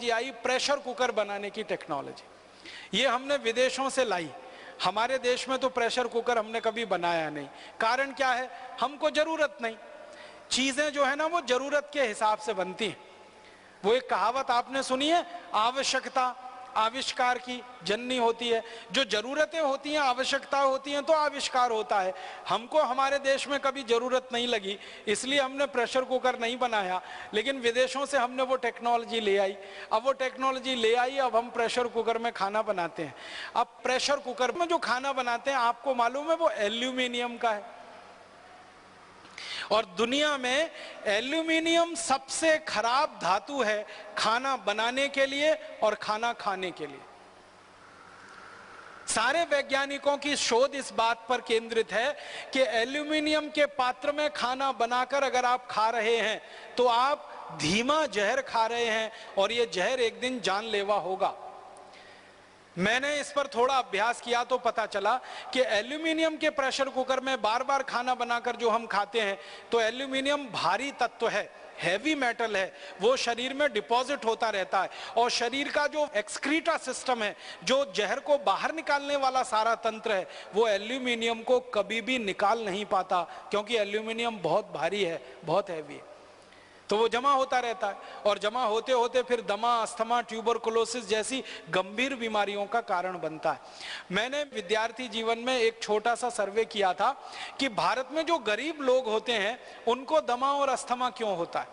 Technology आई, pressure cooker बनाने की technology. ये हमने विदेशों से लाई। हमारे देश में तो प्रेशर कुकर हमने कभी बनाया नहीं। कारण क्या है? हमको जरूरत नहीं। चीजें जो है ना वो जरूरत के हिसाब से बनती हैं। वो एक कहावत आपने सुनी है, आवश्यकता आविष्कार की जननी होती है। जो जरूरतें होती हैं, आवश्यकता होती हैं, तो आविष्कार होता है। हमको हमारे देश में कभी जरूरत नहीं लगी, इसलिए हमने प्रेशर कुकर नहीं बनाया, लेकिन विदेशों से हमने वो टेक्नोलॉजी ले आई। अब वो टेक्नोलॉजी ले आई, अब हम प्रेशर कुकर में खाना बनाते हैं। अब प्रेशर कुकर में जो खाना बनाते हैं, आपको मालूम है वो एल्यूमिनियम का है। और दुनिया में एल्यूमिनियम सबसे खराब धातु है खाना बनाने के लिए और खाना खाने के लिए। सारे वैज्ञानिकों की शोध इस बात पर केंद्रित है कि एल्यूमिनियम के पात्र में खाना बनाकर अगर आप खा रहे हैं तो आप धीमा जहर खा रहे हैं, और यह जहर एक दिन जानलेवा होगा। मैंने इस पर थोड़ा अभ्यास किया तो पता चला कि एल्यूमिनियम के प्रेशर कुकर में बार बार खाना बनाकर जो हम खाते हैं, तो एल्यूमिनियम भारी तत्व है, हैवी मेटल है, वो शरीर में डिपॉजिट होता रहता है। और शरीर का जो एक्सक्रीटा सिस्टम है, जो जहर को बाहर निकालने वाला सारा तंत्र है, वो एल्यूमिनियम को कभी भी निकाल नहीं पाता, क्योंकि एल्यूमिनियम बहुत भारी है, बहुत हैवी है। तो वो जमा होता रहता है, और जमा होते होते फिर दमा, अस्थमा, ट्यूबरकुलोसिस जैसी गंभीर बीमारियों का कारण बनता है। मैंने विद्यार्थी जीवन में एक छोटा सा सर्वे किया था कि भारत में जो गरीब लोग होते हैं उनको दमा और अस्थमा क्यों होता है।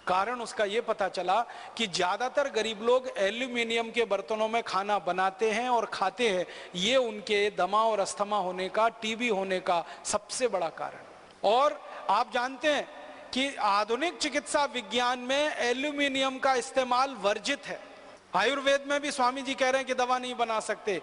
कारण उसका ये पता चला कि ज्यादातर गरीब लोग एल्यूमिनियम के बर्तनों में खाना बनाते हैं और खाते हैं। ये उनके दमा और अस्थमा होने का, टीबी होने का सबसे बड़ा कारण। और आप जानते हैं कि आधुनिक चिकित्सा विज्ञान में एल्यूमिनियम का इस्तेमाल वर्जित है। आयुर्वेद में भी स्वामी जी कह रहे हैं कि दवा नहीं बना सकते।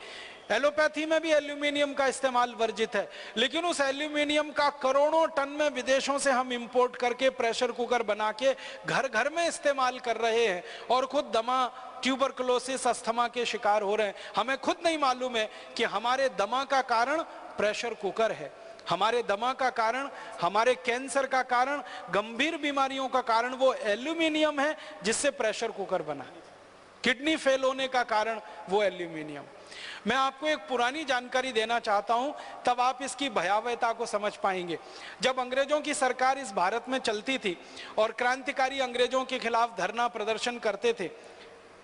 एलोपैथी में भी एल्यूमिनियम का इस्तेमाल वर्जित है। लेकिन उस एल्यूमिनियम का करोड़ों टन में विदेशों से हम इंपोर्ट करके प्रेशर कुकर बना के घर घर में इस्तेमाल कर रहे हैं, और खुद दमा, ट्यूबरकुलोसिस, अस्थमा के शिकार हो रहे हैं। हमें खुद नहीं मालूम है कि हमारे दमा का कारण प्रेशर कुकर है। हमारे दमा का कारण, हमारे कैंसर का कारण, गंभीर बीमारियों का कारण वो एल्यूमिनियम है जिससे प्रेशर कुकर बना। किडनी फेल होने का कारण वो एल्यूमिनियम। मैं आपको एक पुरानी जानकारी देना चाहता हूं, तब आप इसकी भयावहता को समझ पाएंगे। जब अंग्रेजों की सरकार इस भारत में चलती थी और क्रांतिकारी अंग्रेजों के खिलाफ धरना प्रदर्शन करते थे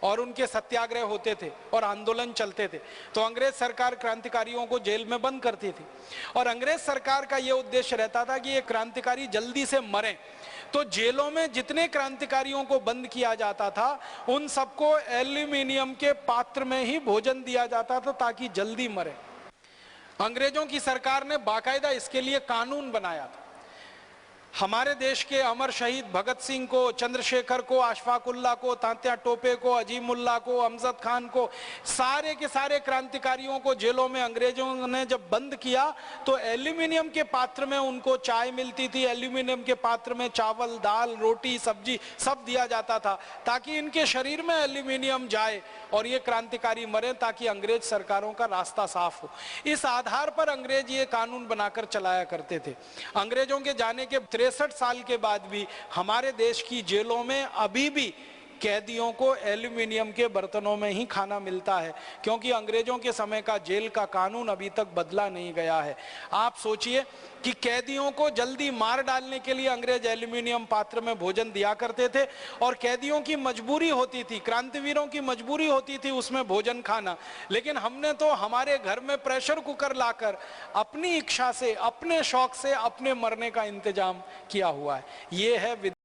और उनके सत्याग्रह होते थे और आंदोलन चलते थे, तो अंग्रेज सरकार क्रांतिकारियों को जेल में बंद करती थी। और अंग्रेज सरकार का यह उद्देश्य रहता था कि ये क्रांतिकारी जल्दी से मरें। तो जेलों में जितने क्रांतिकारियों को बंद किया जाता था, उन सबको एल्यूमिनियम के पात्र में ही भोजन दिया जाता था ताकि जल्दी मरे। अंग्रेजों की सरकार ने बाकायदा इसके लिए कानून बनाया था। हमारे देश के अमर शहीद भगत सिंह को, चंद्रशेखर को, अशफाकुल्ला को, तात्या टोपे को, अजीमुल्ला को, अमजद खान को, सारे के सारे क्रांतिकारियों को जेलों में अंग्रेजों ने जब बंद किया तो एल्यूमिनियम के पात्र में उनको चाय मिलती थी, एल्यूमिनियम के पात्र में चावल, दाल, रोटी, सब्जी सब दिया जाता था, ताकि इनके शरीर में एल्यूमिनियम जाए और ये क्रांतिकारी मरे, ताकि अंग्रेज सरकारों का रास्ता साफ हो। इस आधार पर अंग्रेज ये कानून बनाकर चलाया करते थे। अंग्रेजों के जाने के 63 साल के बाद भी हमारे देश की जेलों में अभी भी कैदियों को एल्यूमिनियम के बर्तनों में ही खाना मिलता है, क्योंकि अंग्रेजों के समय का जेल का कानून अभी तक बदला नहीं गया है। आप सोचिए कि कैदियों को जल्दी मार डालने के लिए अंग्रेज एल्यूमिनियम पात्र में भोजन दिया करते थे, और कैदियों की मजबूरी होती थी, क्रांतिवीरों की मजबूरी होती थी उसमें भोजन खाना। लेकिन हमने तो हमारे घर में प्रेशर कुकर लाकर अपनी इच्छा से, अपने शौक से, अपने मरने का इंतजाम किया हुआ है। ये है